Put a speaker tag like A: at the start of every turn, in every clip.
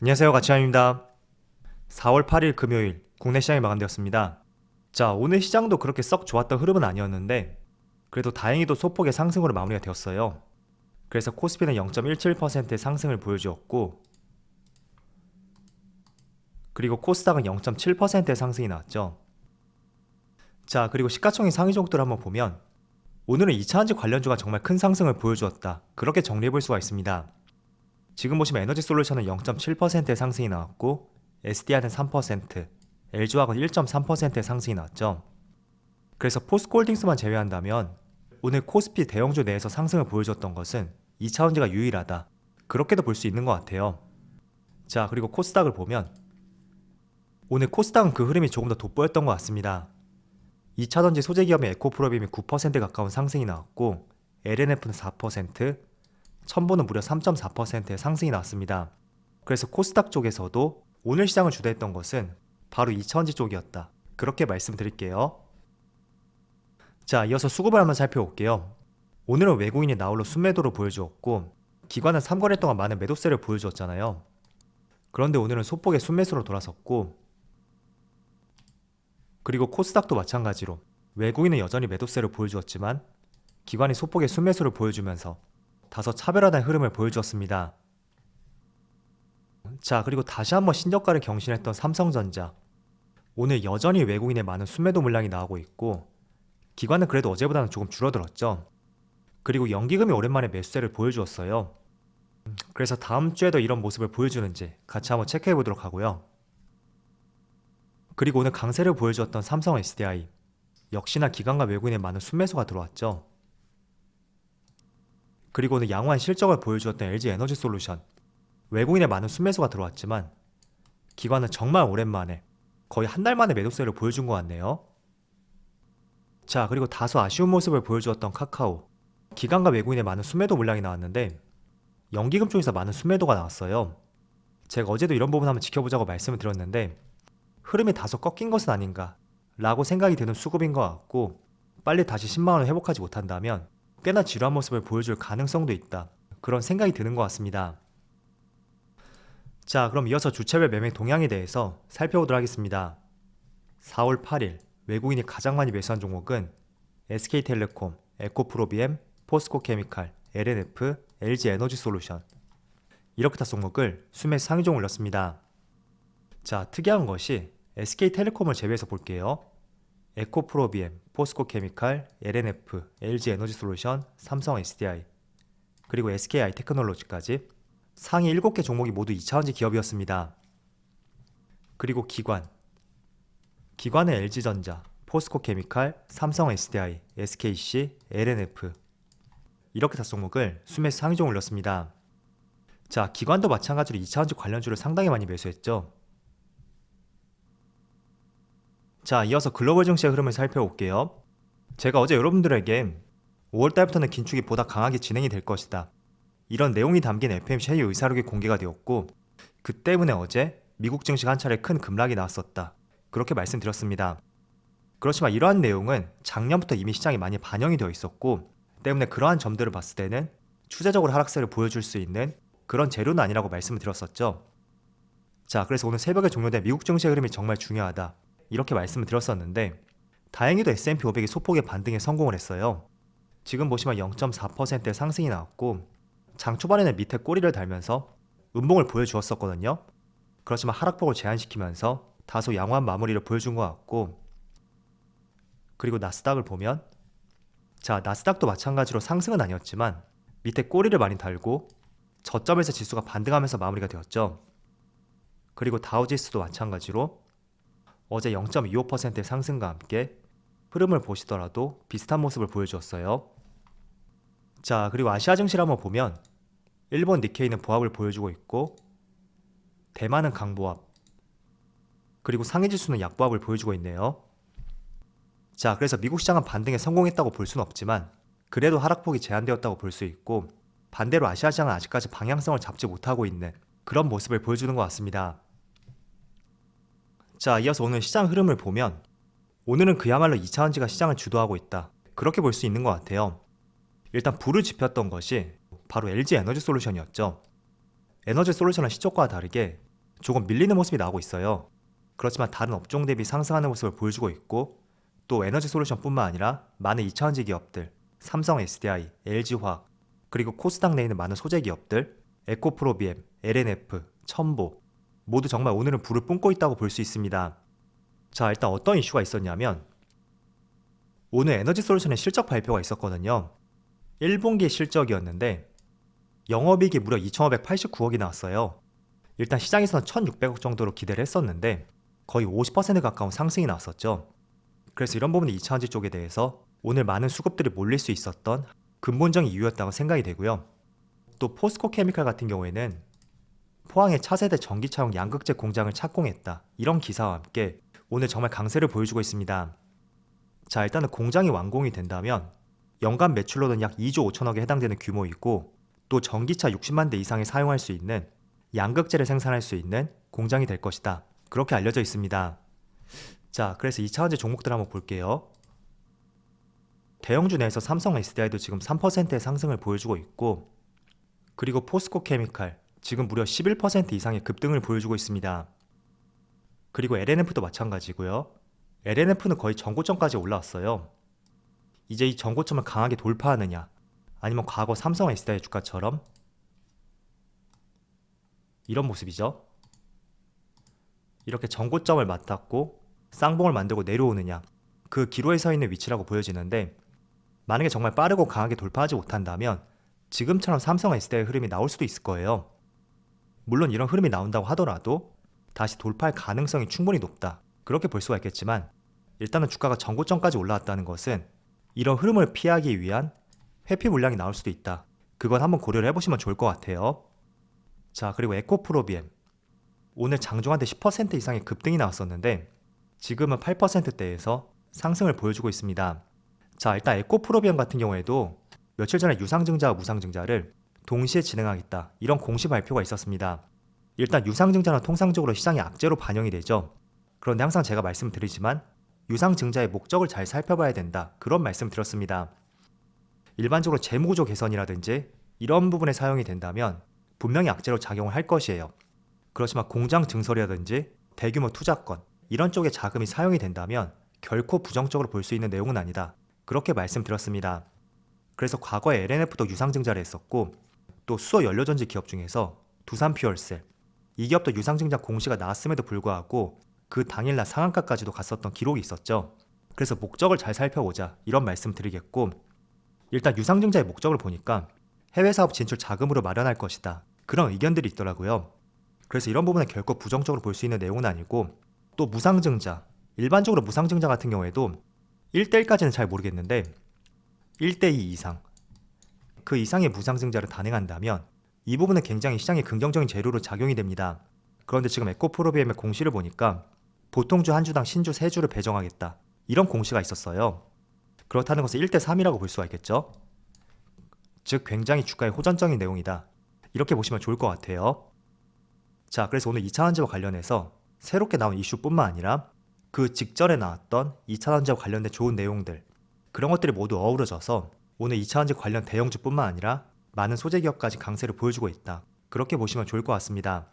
A: 안녕하세요, 가치환입니다. 4월 8일 금요일 국내 시장이 마감되었습니다. 자, 오늘 시장도 그렇게 썩 좋았던 흐름은 아니었는데 그래도 다행히도 소폭의 상승으로 마무리가 되었어요. 그래서 코스피는 0.17%의 상승을 보여주었고, 그리고 코스닥은 0.7%의 상승이 나왔죠. 자, 그리고 시가총액 상위 종목들을 한번 보면 오늘은 2차전지 관련주가 정말 큰 상승을 보여주었다, 그렇게 정리해볼 수가 있습니다. 지금 보시면 에너지솔루션은 0.7%의 상승이 나왔고, SDI는 3%, LG화학은 1.3%의 상승이 나왔죠. 그래서 포스코홀딩스만 제외한다면 오늘 코스피 대형주 내에서 상승을 보여줬던 것은 2차전지가 유일하다, 그렇게도 볼 수 있는 것 같아요. 자, 그리고 코스닥을 보면 오늘 코스닥은 그 흐름이 조금 더 돋보였던 것 같습니다. 2차전지 소재기업의 에코프로비엠이 9% 가까운 상승이 나왔고, LNF는 4%, 첨보는 무려 3.4%의 상승이 나왔습니다. 그래서 코스닥 쪽에서도 오늘 시장을 주도했던 것은 바로 2차전지 쪽이었다, 그렇게 말씀드릴게요. 자, 이어서 수급을 한번 살펴볼게요. 오늘은 외국인이 나홀로 순매도를 보여주었고, 기관은 3거래 동안 많은 매도세를 보여주었잖아요. 그런데 오늘은 소폭의 순매수로 돌아섰고, 그리고 코스닥도 마찬가지로 외국인은 여전히 매도세를 보여주었지만 기관이 소폭의 순매수를 보여주면서 다소 차별화된 흐름을 보여주었습니다. 자, 그리고 다시 한번 신저가를 경신했던 삼성전자, 오늘 여전히 외국인의 많은 순매도 물량이 나오고 있고, 기관은 그래도 어제보다는 조금 줄어들었죠. 그리고 연기금이 오랜만에 매수세를 보여주었어요. 그래서 다음 주에도 이런 모습을 보여주는지 같이 한번 체크해 보도록 하고요. 그리고 오늘 강세를 보여주었던 삼성 SDI, 역시나 기관과 외국인의 많은 순매수가 들어왔죠. 그리고 오늘 양호한 실적을 보여주었던 LG에너지솔루션, 외국인의 많은 순매수가 들어왔지만 기관은 정말 오랜만에 거의 한 달 만에 매도세를 보여준 것 같네요. 자, 그리고 다소 아쉬운 모습을 보여주었던 카카오, 기관과 외국인의 많은 순매도 물량이 나왔는데 연기금 쪽에서 많은 순매도가 나왔어요. 제가 어제도 이런 부분 한번 지켜보자고 말씀을 드렸는데 흐름이 다소 꺾인 것은 아닌가 라고 생각이 드는 수급인 것 같고, 빨리 다시 10만원을 회복하지 못한다면 꽤나 지루한 모습을 보여줄 가능성도 있다, 그런 생각이 드는 것 같습니다. 자, 그럼 이어서 주체별 매매 동향에 대해서 살펴보도록 하겠습니다. 4월 8일 외국인이 가장 많이 매수한 종목은 SK텔레콤, 에코프로비엠, 포스코케미칼, LNF, LG에너지솔루션, 이렇게 다 종목을 순매수 상위종 올렸습니다. 자, 특이한 것이 SK텔레콤을 제외해서 볼게요. 에코프로비엠, 포스코케미칼, LNF, LG에너지솔루션, 삼성 SDI, 그리고 SKI테크놀로지까지 상위 7개 종목이 모두 2차전지 기업이었습니다. 그리고 기관은 LG전자, 포스코케미칼, 삼성 SDI, SKC, LNF, 이렇게 다 종목을 순매수 상위종 올렸습니다. 자, 기관도 마찬가지로 2차전지 관련주를 상당히 많이 매수했죠. 자, 이어서 글로벌 증시의 흐름을 살펴볼게요. 제가 어제 여러분들에게 5월달부터는 긴축이 보다 강하게 진행이 될 것이다, 이런 내용이 담긴 FOMC 회의 의사록이 공개가 되었고, 그 때문에 어제 미국 증시가 한 차례 큰 급락이 나왔었다, 그렇게 말씀드렸습니다. 그렇지만 이러한 내용은 작년부터 이미 시장에 많이 반영이 되어 있었고, 때문에 그러한 점들을 봤을 때는 추세적으로 하락세를 보여줄 수 있는 그런 재료는 아니라고 말씀을 드렸었죠. 자, 그래서 오늘 새벽에 종료된 미국 증시의 흐름이 정말 중요하다, 이렇게 말씀을 드렸었는데 다행히도 S&P 500이 소폭의 반등에 성공을 했어요. 지금 보시면 0.4%의 상승이 나왔고, 장 초반에는 밑에 꼬리를 달면서 음봉을 보여주었었거든요. 그렇지만 하락폭을 제한시키면서 다소 양호한 마무리를 보여준 것 같고, 그리고 나스닥을 보면, 자, 나스닥도 마찬가지로 상승은 아니었지만 밑에 꼬리를 많이 달고 저점에서 지수가 반등하면서 마무리가 되었죠. 그리고 다우지수도 마찬가지로 어제 0.25%의 상승과 함께 흐름을 보시더라도 비슷한 모습을 보여주었어요. 자, 그리고 아시아 증시를 한번 보면 일본 니케이는 보합을 보여주고 있고, 대만은 강보합, 그리고 상해지수는 약보합을 보여주고 있네요. 자, 그래서 미국 시장은 반등에 성공했다고 볼 수는 없지만 그래도 하락폭이 제한되었다고 볼 수 있고, 반대로 아시아 시장은 아직까지 방향성을 잡지 못하고 있는 그런 모습을 보여주는 것 같습니다. 자, 이어서 오늘 시장 흐름을 보면 오늘은 그야말로 2차전지가 시장을 주도하고 있다, 그렇게 볼 수 있는 것 같아요. 일단 불을 지폈던 것이 바로 LG에너지솔루션이었죠. 에너지솔루션은 시초과와 다르게 조금 밀리는 모습이 나오고 있어요. 그렇지만 다른 업종 대비 상승하는 모습을 보여주고 있고, 또 에너지 솔루션뿐만 아니라 많은 2차전지 기업들, 삼성 SDI, LG화학, 그리고 코스닥 내에 있는 많은 소재 기업들, 에코프로비엠, LNF, 첨보 모두 정말 오늘은 불을 뿜고 있다고 볼 수 있습니다. 자, 일단 어떤 이슈가 있었냐면 오늘 에너지 솔루션의 실적 발표가 있었거든요. 1분기 실적이었는데 영업이익이 무려 2,589억이 나왔어요. 일단 시장에서는 1,600억 정도로 기대를 했었는데 거의 50% 가까운 상승이 나왔었죠. 그래서 이런 부분이 2차전지 쪽에 대해서 오늘 많은 수급들이 몰릴 수 있었던 근본적인 이유였다고 생각이 되고요. 또 포스코 케미칼 같은 경우에는 포항의 차세대 전기차용 양극재 공장을 착공했다, 이런 기사와 함께 오늘 정말 강세를 보여주고 있습니다. 자, 일단은 공장이 완공이 된다면 연간 매출로는 약 2조 5천억에 해당되는 규모이고, 또 전기차 60만 대 이상에 사용할 수 있는 양극재를 생산할 수 있는 공장이 될 것이다, 그렇게 알려져 있습니다. 자, 그래서 2차전지 종목들 한번 볼게요. 대형주 내에서 삼성 SDI도 지금 3%의 상승을 보여주고 있고, 그리고 포스코 케미칼 지금 무려 11% 이상의 급등을 보여주고 있습니다. 그리고 LNF도 마찬가지고요. LNF는 거의 전고점까지 올라왔어요. 이제 이 전고점을 강하게 돌파하느냐, 아니면 과거 삼성 SDI 주가처럼 이런 모습이죠. 이렇게 전고점을 맞닿고 쌍봉을 만들고 내려오느냐, 그 기로에 서 있는 위치라고 보여지는데, 만약에 정말 빠르고 강하게 돌파하지 못한다면 지금처럼 삼성 SDI의 흐름이 나올 수도 있을 거예요. 물론 이런 흐름이 나온다고 하더라도 다시 돌파할 가능성이 충분히 높다, 그렇게 볼 수가 있겠지만, 일단은 주가가 전고점까지 올라왔다는 것은 이런 흐름을 피하기 위한 회피 물량이 나올 수도 있다, 그건 한번 고려를 해보시면 좋을 것 같아요. 자, 그리고 에코프로비엠 오늘 장중한테 10% 이상의 급등이 나왔었는데 지금은 8%대에서 상승을 보여주고 있습니다. 자, 일단 에코프로비엠 같은 경우에도 며칠 전에 유상증자와 무상증자를 동시에 진행하겠다, 이런 공시 발표가 있었습니다. 일단 유상증자는 통상적으로 시장의 악재로 반영이 되죠. 그런데 항상 제가 말씀드리지만 유상증자의 목적을 잘 살펴봐야 된다, 그런 말씀 드렸습니다. 일반적으로 재무구조 개선이라든지 이런 부분에 사용이 된다면 분명히 악재로 작용을 할 것이에요. 그렇지만 공장 증설이라든지 대규모 투자권 이런 쪽에 자금이 사용이 된다면 결코 부정적으로 볼 수 있는 내용은 아니다, 그렇게 말씀드렸습니다. 그래서 과거에 LNF도 유상증자를 했었고, 또 수소 연료전지 기업 중에서 두산퓨얼셀 이 기업도 유상증자 공시가 나왔음에도 불구하고 그 당일날 상한가까지도 갔었던 기록이 있었죠. 그래서 목적을 잘 살펴보자, 이런 말씀 드리겠고, 일단 유상증자의 목적을 보니까 해외 사업 진출 자금으로 마련할 것이다, 그런 의견들이 있더라고요. 그래서 이런 부분은 결코 부정적으로 볼 수 있는 내용은 아니고, 또 무상증자, 일반적으로 무상증자 같은 경우에도 1대1까지는 잘 모르겠는데 1대2 이상, 그 이상의 무상증자를 단행한다면 이 부분은 굉장히 시장의 긍정적인 재료로 작용이 됩니다. 그런데 지금 에코프로비엠의 공시를 보니까 보통주 한 주당 신주 3주를 배정하겠다, 이런 공시가 있었어요. 그렇다는 것은 1대3이라고 볼 수가 있겠죠. 즉 굉장히 주가에 호전적인 내용이다, 이렇게 보시면 좋을 것 같아요. 자, 그래서 오늘 2차전지와 관련해서 새롭게 나온 이슈뿐만 아니라 그 직전에 나왔던 2차전지와 관련된 좋은 내용들, 그런 것들이 모두 어우러져서 오늘 2차전지 관련 대형주뿐만 아니라 많은 소재기업까지 강세를 보여주고 있다, 그렇게 보시면 좋을 것 같습니다.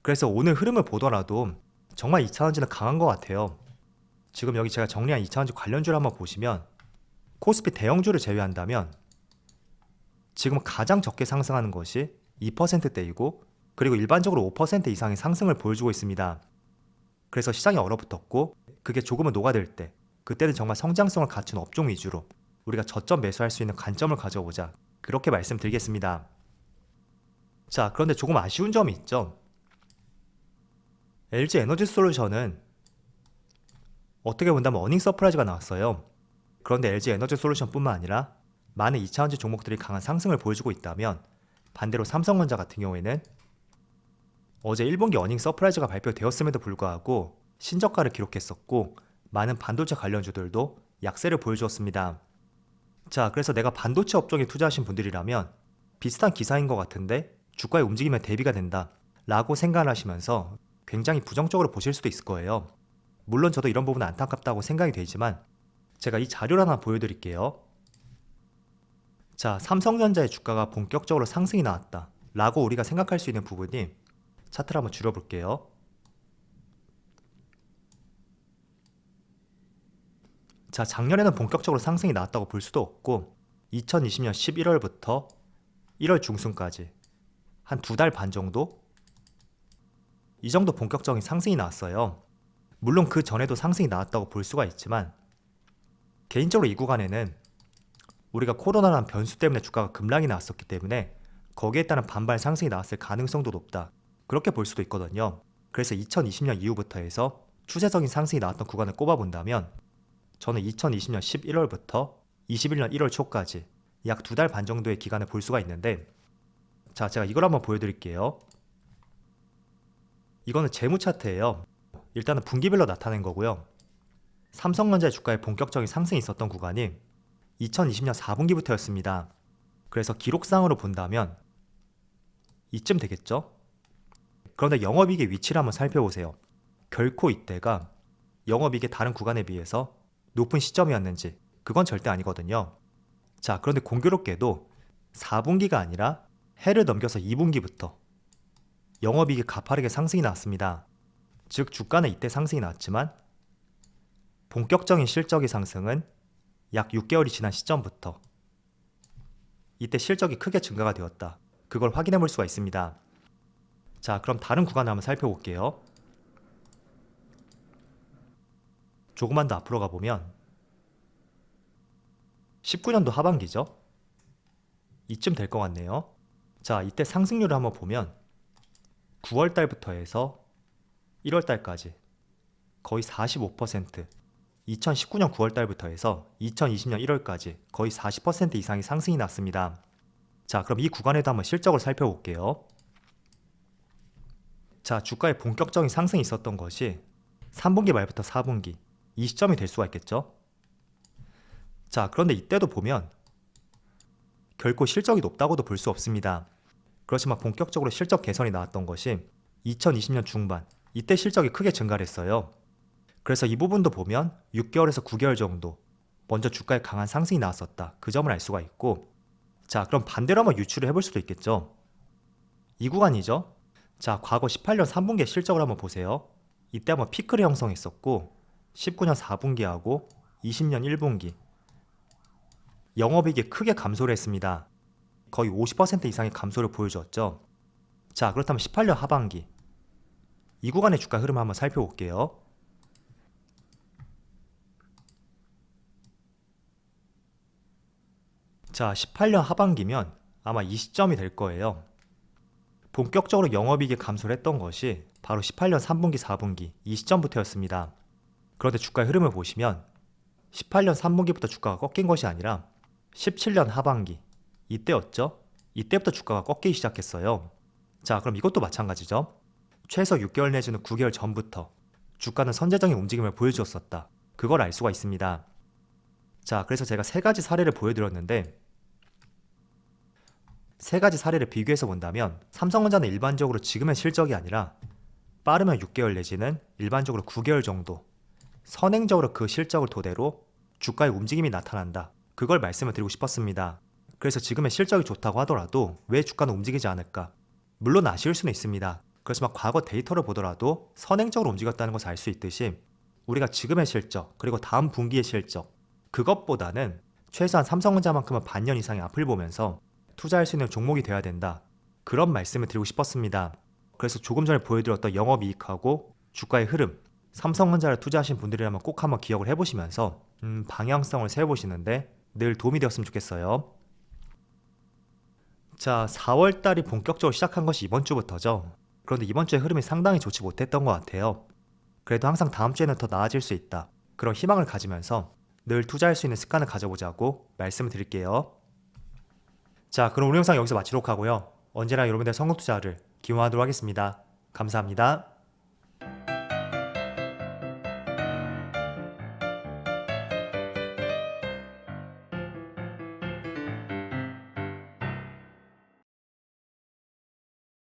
A: 그래서 오늘 흐름을 보더라도 정말 2차전지는 강한 것 같아요. 지금 여기 제가 정리한 2차전지 관련주를 한번 보시면 코스피 대형주를 제외한다면 지금 가장 적게 상승하는 것이 2%대이고, 그리고 일반적으로 5% 이상의 상승을 보여주고 있습니다. 그래서 시장이 얼어붙었고 그게 조금은 녹아들 때, 그때는 정말 성장성을 갖춘 업종 위주로 우리가 저점 매수할 수 있는 관점을 가져보자, 그렇게 말씀드리겠습니다. 자, 그런데 조금 아쉬운 점이 있죠. LG 에너지 솔루션은 어떻게 본다면 어닝 서프라이즈가 나왔어요. 그런데 LG 에너지 솔루션뿐만 아니라 많은 2차전지 종목들이 강한 상승을 보여주고 있다면, 반대로 삼성전자 같은 경우에는 어제 1분기 어닝 서프라이즈가 발표되었음에도 불구하고 신저가를 기록했었고, 많은 반도체 관련주들도 약세를 보여주었습니다. 자, 그래서 내가 반도체 업종에 투자하신 분들이라면 비슷한 기사인 것 같은데 주가의 움직임에 대비가 된다 라고 생각을 하시면서 굉장히 부정적으로 보실 수도 있을 거예요. 물론 저도 이런 부분은 안타깝다고 생각이 되지만 제가 이 자료를 하나 보여드릴게요. 자, 삼성전자의 주가가 본격적으로 상승이 나왔다 라고 우리가 생각할 수 있는 부분이 차트를 한번 줄여볼게요. 자, 작년에는 본격적으로 상승이 나왔다고 볼 수도 없고 2020년 11월부터 1월 중순까지 한 2달 반 정도? 이 정도 본격적인 상승이 나왔어요. 물론 그 전에도 상승이 나왔다고 볼 수가 있지만 개인적으로 이 구간에는 우리가 코로나라는 변수 때문에 주가가 급락이 나왔었기 때문에 거기에 따른 반발 상승이 나왔을 가능성도 높다. 그렇게 볼 수도 있거든요. 그래서 2020년 이후부터 해서 추세적인 상승이 나왔던 구간을 꼽아본다면 저는 2020년 11월부터 21년 1월 초까지 약 2달 반 정도의 기간을 볼 수가 있는데, 자, 제가 이걸 한번 보여드릴게요. 이거는 재무 차트예요. 일단은 분기별로 나타낸 거고요. 삼성전자의 주가에 본격적인 상승이 있었던 구간이 2020년 4분기부터였습니다. 그래서 기록상으로 본다면 이쯤 되겠죠? 그런데 영업이익의 위치를 한번 살펴보세요. 결코 이때가 영업이익의 다른 구간에 비해서 높은 시점이었는지 그건 절대 아니거든요. 자, 그런데 공교롭게도 4분기가 아니라 해를 넘겨서 2분기부터 영업이익이 가파르게 상승이 나왔습니다. 즉 주가는 이때 상승이 나왔지만 본격적인 실적의 상승은 약 6개월이 지난 시점부터 이때 실적이 크게 증가가 되었다. 그걸 확인해 볼 수가 있습니다. 자, 그럼 다른 구간을 한번 살펴볼게요. 조금만 더 앞으로 가보면 19년도 하반기죠. 이쯤 될 것 같네요. 자, 이때 상승률을 한번 보면 9월달부터 해서 1월달까지 거의 45%, 2019년 9월달부터 해서 2020년 1월까지 거의 40% 이상의 상승이 났습니다. 자, 그럼 이 구간에도 한번 실적을 살펴볼게요. 자, 주가의 본격적인 상승이 있었던 것이 3분기 말부터 4분기 이 시점이 될 수가 있겠죠. 자, 그런데 이때도 보면 결코 실적이 높다고도 볼 수 없습니다. 그렇지만 본격적으로 실적 개선이 나왔던 것이 2020년 중반 이때 실적이 크게 증가를 했어요. 그래서 이 부분도 보면 6개월에서 9개월 정도 먼저 주가에 강한 상승이 나왔었다. 그 점을 알 수가 있고, 자, 그럼 반대로 한번 유추를 해볼 수도 있겠죠. 이 구간이죠. 자, 과거 18년 3분기의 실적을 한번 보세요. 이때 한번 피크를 형성했었고 19년 4분기하고 20년 1분기 영업이익이 크게 감소를 했습니다. 거의 50% 이상의 감소를 보여주었죠. 자, 그렇다면 18년 하반기 이 구간의 주가 흐름을 한번 살펴볼게요. 자, 18년 하반기면 아마 이 시점이 될 거예요. 본격적으로 영업이익이 감소를 했던 것이 바로 18년 3분기 4분기 이 시점부터였습니다. 그런데 주가의 흐름을 보시면 18년 3분기부터 주가가 꺾인 것이 아니라 17년 하반기 이때였죠. 이때부터 주가가 꺾이기 시작했어요. 자, 그럼 이것도 마찬가지죠. 최소 6개월 내지는 9개월 전부터 주가는 선제적인 움직임을 보여주었었다. 그걸 알 수가 있습니다. 자, 그래서 제가 세 가지 사례를 보여드렸는데, 세 가지 사례를 비교해서 본다면 삼성전자는 일반적으로 지금의 실적이 아니라 빠르면 6개월 내지는 일반적으로 9개월 정도 선행적으로 그 실적을 토대로 주가의 움직임이 나타난다. 그걸 말씀을 드리고 싶었습니다. 그래서 지금의 실적이 좋다고 하더라도 왜 주가는 움직이지 않을까? 물론 아쉬울 수는 있습니다. 그렇지만 과거 데이터를 보더라도 선행적으로 움직였다는 것을 알 수 있듯이 우리가 지금의 실적 그리고 다음 분기의 실적 그것보다는 최소한 삼성전자만큼은 반년 이상의 앞을 보면서 투자할 수 있는 종목이 돼야 된다. 그런 말씀을 드리고 싶었습니다. 그래서 조금 전에 보여드렸던 영업이익하고 주가의 흐름 삼성전자를 투자하신 분들이라면 꼭 한번 기억을 해보시면서 방향성을 세워보시는데 늘 도움이 되었으면 좋겠어요. 자, 4월달이 본격적으로 시작한 것이 이번 주부터죠. 그런데 이번 주의 흐름이 상당히 좋지 못했던 것 같아요. 그래도 항상 다음 주에는 더 나아질 수 있다. 그런 희망을 가지면서 늘 투자할 수 있는 습관을 가져보자고 말씀을 드릴게요. 자, 그럼 오늘 영상 여기서 마치도록 하고요. 언제나 여러분들의 성공 투자를 기원하도록 하겠습니다. 감사합니다.